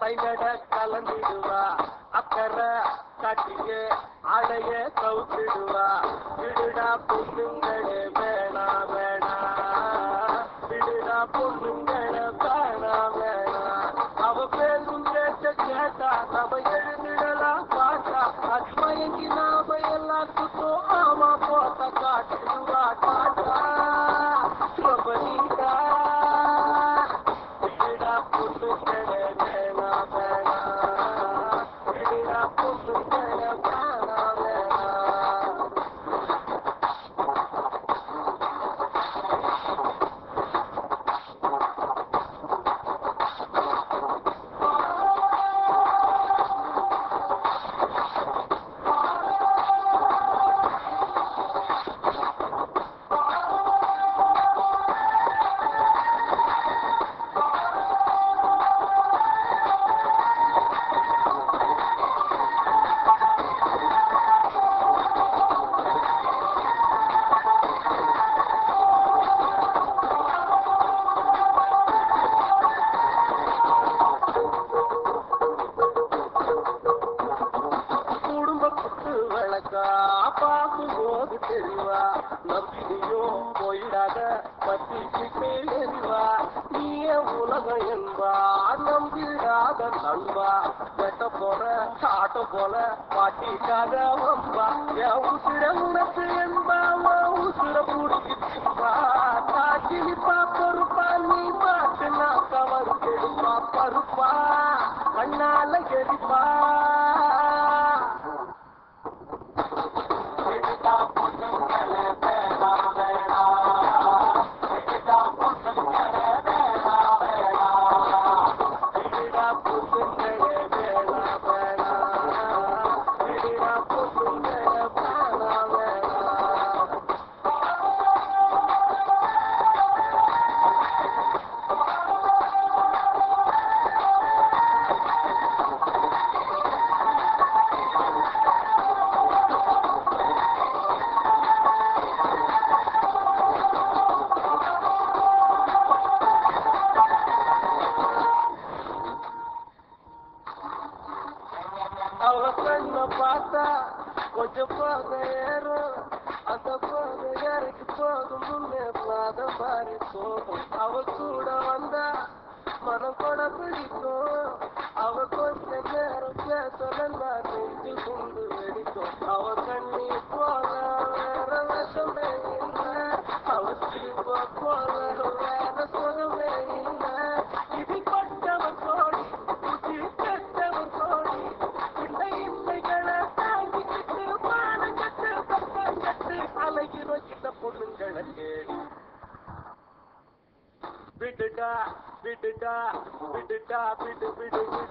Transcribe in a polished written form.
ஐநட கலந்திடுவா அக்கறை காட்டியே ஆடைய கவுத்திடுவா விடுடா பொண்ணுங்களே வேணா வேணா விடுடா பொண்ணுங்களே வேணா வேணா அவ பேரும் கேட்டா நம்ம எழுதிடலாம் பாட்டா அத்மயங்கி நாம எல்லாத்துக்கும் ஆமா போட்ட காட்டுவா காட்டா சுபரீடா விடுடா பொண்ணுங்களே வேணா வேணா விடுடா பொண்ணுங்களே வேணா வேணா பார்க்கும் போது தெரிவா நம்பிக்கையோ போயிடாத பத்திக்கு எறிவா நீயே உலகம் என்பா நம்பிடாத நண்பா வெட்ட போற ஆட்ட போல பாட்டிக்காக வம்பா என் உசிர உனக்கு என்பா உசிர பிடிச்சிப்பா காட்டிப்பா பொறுப்பா நீ மாட்டுனா கவர் கெடுப்பா பருப்பா கண்ணால எரிப்பா அவ கண்ண பார்த்தா கொஞ்சம் போக ஏறும் அந்த போக இறக்கி போகும் முன்னே பாதம் மாறி போகும் அவ கூட வந்தா மனம் கூட பிடிக்கும் அவ கொஞ்ச நேரம் பேசலன்னா நெஞ்சு குண்டு வெடிக்கும் அவ கண்ணி போல வேற விஷமே இல்லை அவ சிரிப்ப போல வேற சுகமே இல்லை இடிப்பட்டவன் கோடி புத்தி கெட்டவன் கோடி பொண்ணுங்களை தேடி விடுடா விடுடா விடுடா விடு விடு விடு